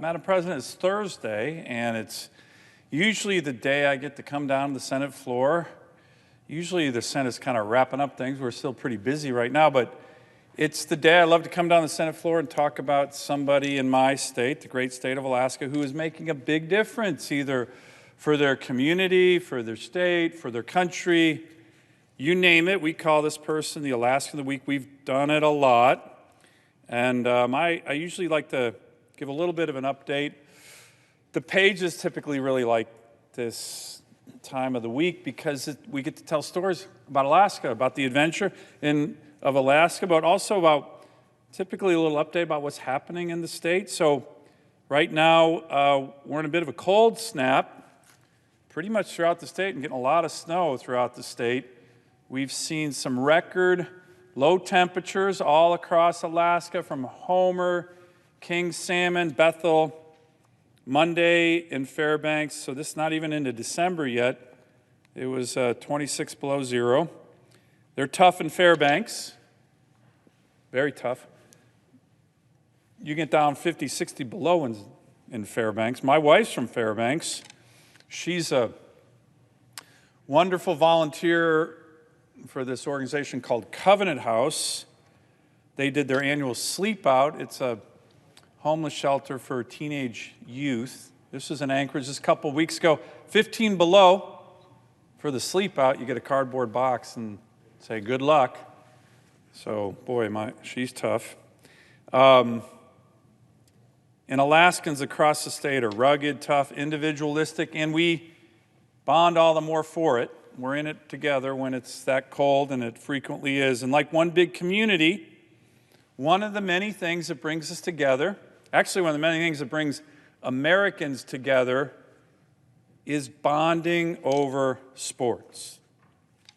Madam President, it's Thursday, and it's usually the day I get to come down to the Senate floor. Usually the Senate's kind of wrapping up things. We're still pretty busy right now, but it's the day I love to come down to the Senate floor and talk about somebody in my state, the great state of Alaska, who is making a big difference, either for their community, for their state, for their country. You name it, we call this person the Alaskan of the Week. We've done it a lot. And I usually like to give a little bit of an update. The pages typically really like this time of the week because we get to tell stories about Alaska, about the adventure of Alaska, but also about typically a little update about what's happening in the state. So right now, we're in a bit of a cold snap, pretty much throughout the state, and getting a lot of snow throughout the state. We've seen some record low temperatures all across Alaska, from Homer, King Salmon, Bethel, Monday in Fairbanks. So this is not even into December yet. It was 26 below zero. They're tough in Fairbanks, very tough. You get down 50, 60 below in Fairbanks. My wife's from Fairbanks. She's a wonderful volunteer for this organization called Covenant House. They did their annual sleep out. It's a homeless shelter for teenage youth. This was in Anchorage just a couple of weeks ago. 15 below for the sleep out. You get a cardboard box and say good luck. So boy, she's tough. And Alaskans across the state are rugged, tough, individualistic, and we bond all the more for it. We're in it together when it's that cold, and it frequently is. And like one big community, one of the many things that brings us together, actually one of the many things that brings Americans together, is bonding over sports.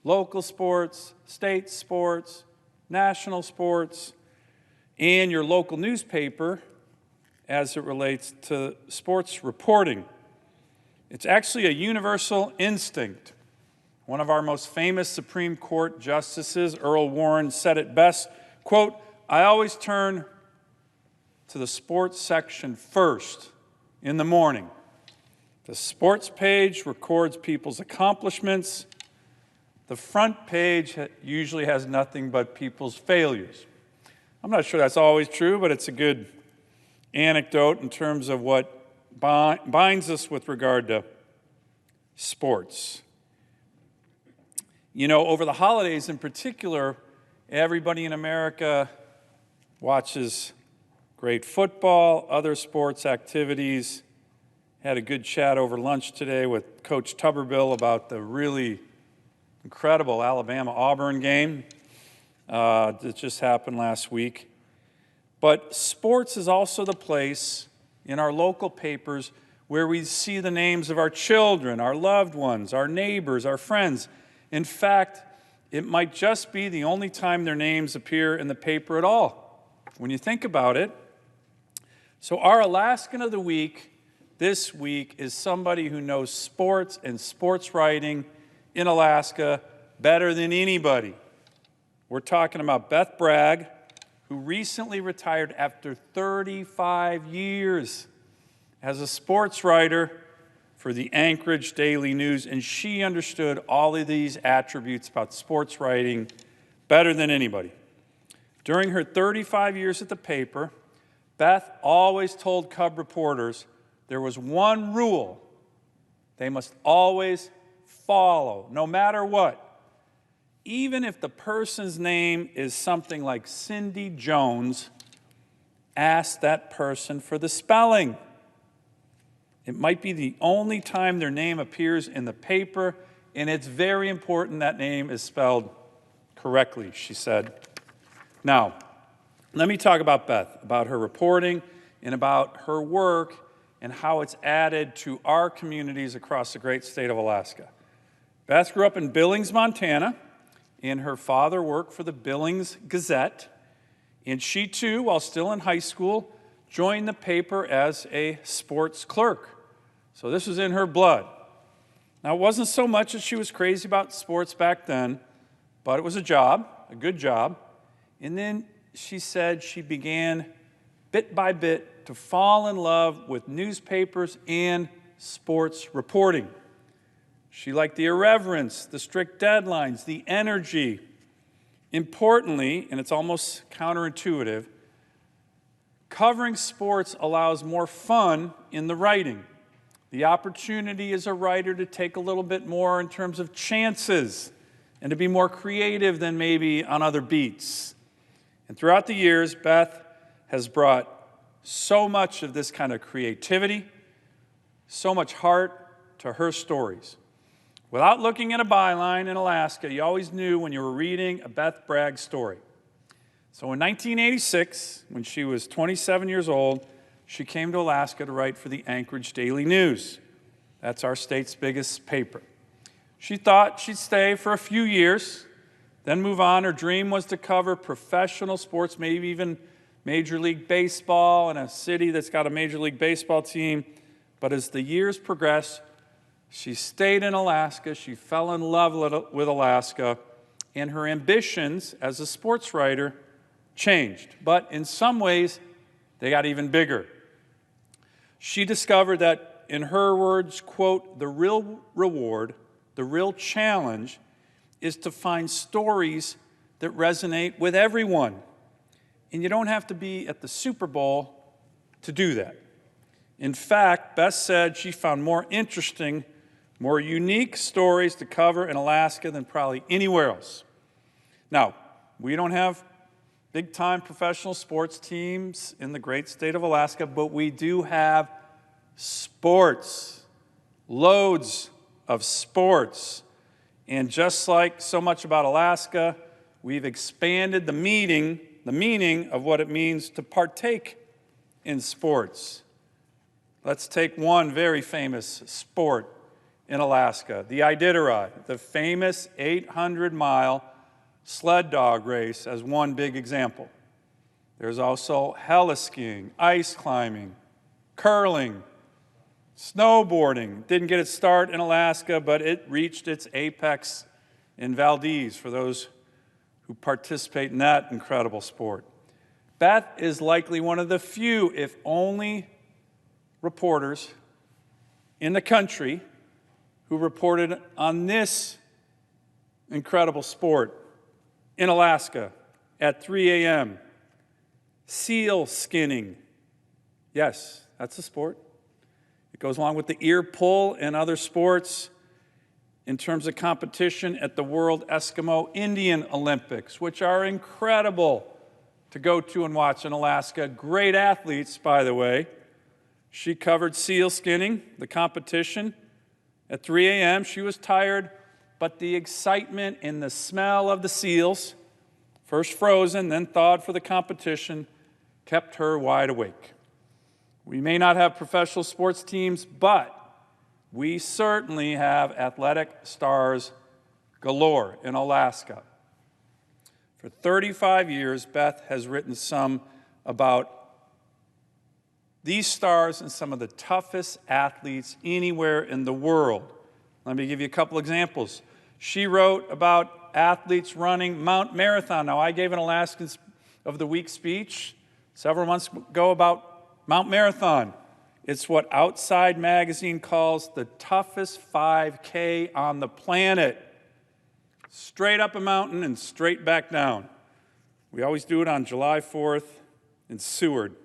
Local sports, state sports, national sports, and your local newspaper as it relates to sports reporting. It's actually a universal instinct. One of our most famous Supreme Court justices, Earl Warren, said it best, quote, "I always turn to the sports section first in the morning. The sports page records people's accomplishments. The front page usually has nothing but people's failures." I'm not sure that's always true, but it's a good anecdote in terms of what binds us with regard to sports. You know, over the holidays in particular, everybody in America watches great football, other sports activities. Had a good chat over lunch today with Coach Tuberville about the really incredible Alabama-Auburn game that just happened last week. But sports is also the place in our local papers where we see the names of our children, our loved ones, our neighbors, our friends. In fact, it might just be the only time their names appear in the paper at all, when you think about it. So our Alaskan of the Week this week is somebody who knows sports and sports writing in Alaska better than anybody. We're talking about Beth Bragg, who recently retired after 35 years as a sports writer for the Anchorage Daily News, and she understood all of these attributes about sports writing better than anybody. During her 35 years at the paper, Beth always told Cub reporters there was one rule they must always follow, no matter what. Even if the person's name is something like Cindy Jones, ask that person for the spelling. It might be the only time their name appears in the paper, and it's very important that name is spelled correctly, she said. Now, let me talk about Beth, about her reporting and about her work and how it's added to our communities across the great state of Alaska. Beth grew up in Billings, Montana, and her father worked for the Billings Gazette, and she too, while still in high school, joined the paper as a sports clerk. So this was in her blood. Now, it wasn't so much that she was crazy about sports back then, but it was a job, a good job. And then she said she began bit by bit, to fall in love with newspapers and sports reporting. She liked the irreverence, the strict deadlines, the energy. Importantly, and it's almost counterintuitive, covering sports allows more fun in the writing. The opportunity as a writer to take a little bit more in terms of chances and to be more creative than maybe on other beats. And throughout the years, Beth has brought so much of this kind of creativity, so much heart to her stories. Without looking at a byline in Alaska, you always knew when you were reading a Beth Bragg story. So in 1986, when she was 27 years old, she came to Alaska to write for the Anchorage Daily News. That's our state's biggest paper. She thought she'd stay for a few years, then move on. Her dream was to cover professional sports, maybe even Major League Baseball in a city that's got a Major League Baseball team. But as the years progressed, she stayed in Alaska. She fell in love with Alaska, and her ambitions as a sports writer changed. But in some ways, they got even bigger. She discovered that, in her words, quote, "the real reward, the real challenge is to find stories that resonate with everyone. And you don't have to be at the Super Bowl to do that." In fact, Beth said she found more interesting, more unique stories to cover in Alaska than probably anywhere else. Now, we don't have big-time professional sports teams in the great state of Alaska, but we do have sports, loads of sports. And just like so much about Alaska, we've expanded the meaning of what it means to partake in sports. Let's take one very famous sport in Alaska, the Iditarod, the famous 800-mile sled dog race, as one big example. There's also heli-skiing, ice climbing, curling, snowboarding. Didn't get its start in Alaska, but it reached its apex in Valdez for those who participate in that incredible sport. Beth is likely one of the few, if only, reporters in the country who reported on this incredible sport in Alaska at 3 a.m. Seal skinning. Yes, that's a sport. It goes along with the ear pull and other sports in terms of competition at the World Eskimo Indian Olympics, which are incredible to go to and watch in Alaska. Great athletes, by the way. She covered seal skinning, the competition, at 3 a.m. She was tired, but the excitement and the smell of the seals, first frozen, then thawed for the competition, kept her wide awake. We may not have professional sports teams, but we certainly have athletic stars galore in Alaska. For 35 years, Beth has written some about these stars and some of the toughest athletes anywhere in the world. Let me give you a couple examples. She wrote about athletes running Mount Marathon. Now, I gave an Alaskan of the Week speech several months ago about Mount Marathon. It's what Outside Magazine calls the toughest 5K on the planet. Straight up a mountain and straight back down. We always do it on July 4th in Seward.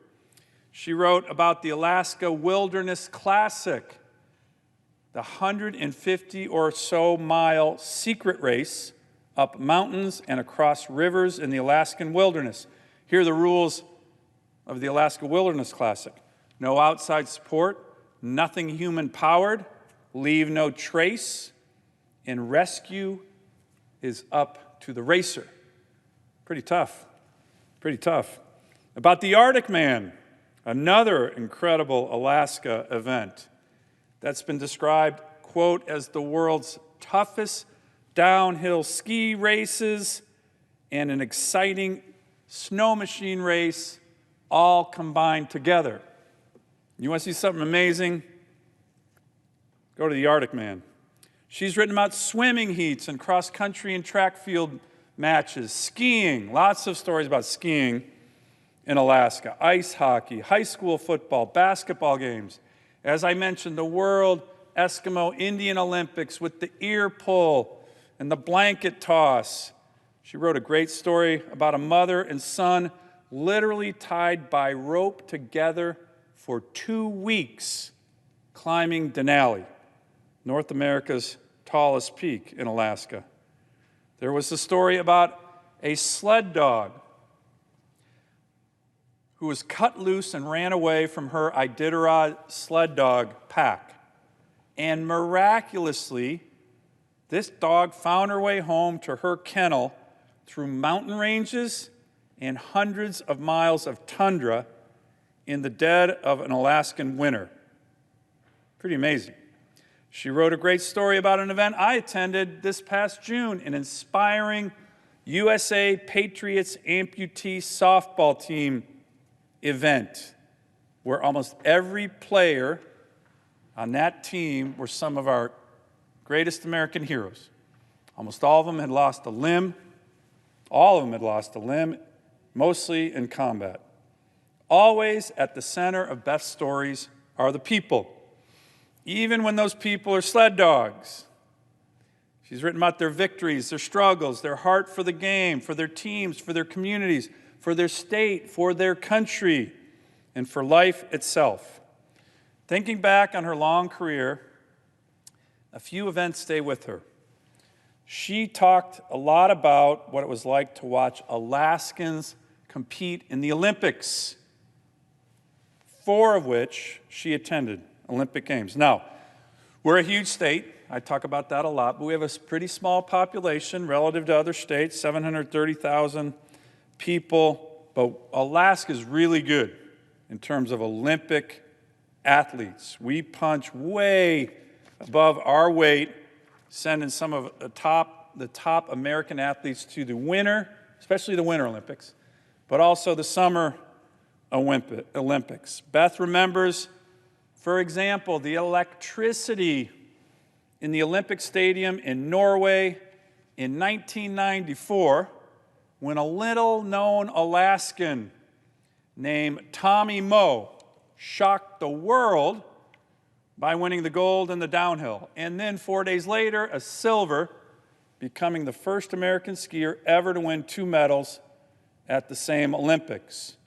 She wrote about the Alaska Wilderness Classic, the 150 or so mile secret race up mountains and across rivers in the Alaskan wilderness. Here are the rules of the Alaska Wilderness Classic. No outside support, nothing human-powered, leave no trace, and rescue is up to the racer. Pretty tough, pretty tough. About the Arctic Man, another incredible Alaska event that's been described, quote, as the world's toughest downhill ski races and an exciting snow machine race all combined together. You want to see something amazing? Go to the Arctic Man. She's written about swimming heats and cross-country and track field matches, skiing, lots of stories about skiing, in Alaska: ice hockey, high school football, basketball games. As I mentioned, the World Eskimo Indian Olympics with the ear pull and the blanket toss. She wrote a great story about a mother and son literally tied by rope together for 2 weeks climbing Denali, North America's tallest peak in Alaska. There was a story about a sled dog who was cut loose and ran away from her Iditarod sled dog pack. And miraculously, this dog found her way home to her kennel through mountain ranges and hundreds of miles of tundra in the dead of an Alaskan winter. Pretty amazing. She wrote a great story about an event I attended this past June, an inspiring USA Patriots amputee softball team event where almost every player on that team were some of our greatest American heroes. Almost all of them had lost a limb. All of them had lost a limb, mostly in combat. Always at the center of Beth's stories are the people, even when those people are sled dogs. She's written about their victories, their struggles, their heart for the game, for their teams, for their communities, for their state, for their country, and for life itself. Thinking back on her long career, a few events stay with her. She talked a lot about what it was like to watch Alaskans compete in the Olympics, 4 of which she attended, Olympic Games. Now, we're a huge state. I talk about that a lot, but we have a pretty small population relative to other states, 730,000 people. But Alaska is really good in terms of Olympic athletes. We punch way above our weight, sending some of the top American athletes to the winter, especially the Winter Olympics, but also the Summer Olympics. Beth remembers, for example, the electricity in the Olympic Stadium in Norway in 1994 when a little-known Alaskan named Tommy Moe shocked the world by winning the gold in the downhill. And then 4 days later, a silver, becoming the first American skier ever to win 2 medals at the same Olympics.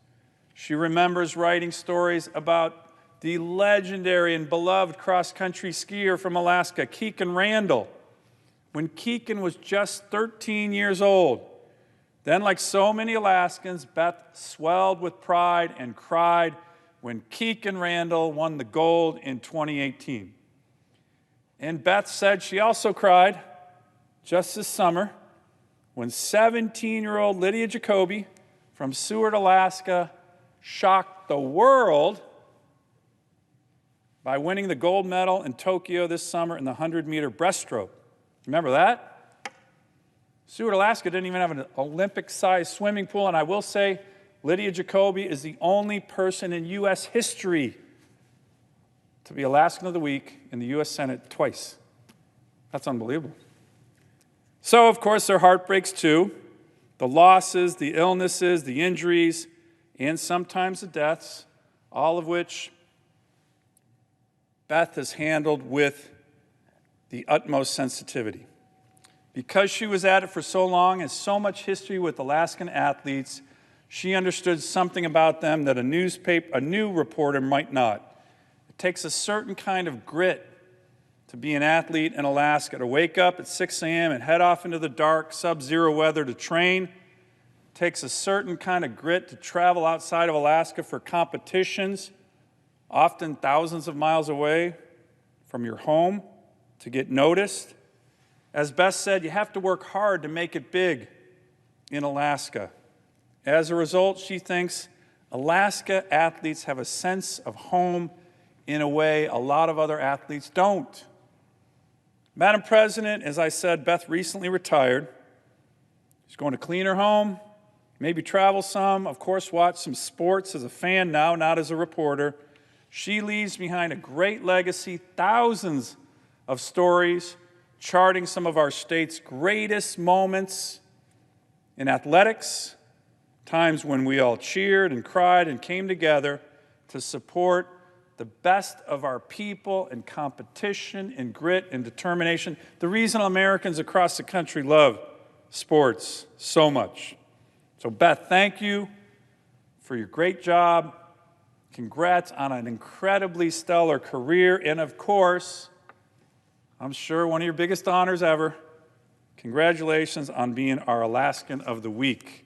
She remembers writing stories about the legendary and beloved cross-country skier from Alaska, Keegan Randall, when Keegan was just 13 years old. Then, like so many Alaskans, Beth swelled with pride and cried when Keegan Randall won the gold in 2018. And Beth said she also cried just this summer when 17-year-old Lydia Jacoby from Seward, Alaska, shocked the world by winning the gold medal in Tokyo this summer in the 100-meter breaststroke. Remember that? Seward, Alaska didn't even have an Olympic-sized swimming pool, and I will say Lydia Jacoby is the only person in U.S. history to be Alaskan of the Week in the U.S. Senate twice. That's unbelievable. So, of course, there are heartbreaks too. The losses, the illnesses, the injuries, and sometimes the deaths, all of which Beth has handled with the utmost sensitivity. Because she was at it for so long and so much history with Alaskan athletes, she understood something about them that a new reporter might not. It takes a certain kind of grit to be an athlete in Alaska, to wake up at 6 a.m. and head off into the dark, sub-zero weather to train. It takes a certain kind of grit to travel outside of Alaska for competitions, often thousands of miles away from your home, to get noticed. As Beth said, you have to work hard to make it big in Alaska. As a result, she thinks Alaska athletes have a sense of home in a way a lot of other athletes don't. Madam President, as I said, Beth recently retired. She's going to clean her home, maybe travel some, of course watch some sports as a fan now, not as a reporter. She leaves behind a great legacy, thousands of stories charting some of our state's greatest moments in athletics, times when we all cheered and cried and came together to support the best of our people in competition and grit and determination. The reason Americans across the country love sports so much. So Beth, thank you for your great job. Congrats on an incredibly stellar career. And of course, I'm sure one of your biggest honors ever, congratulations on being our Alaskan of the Week.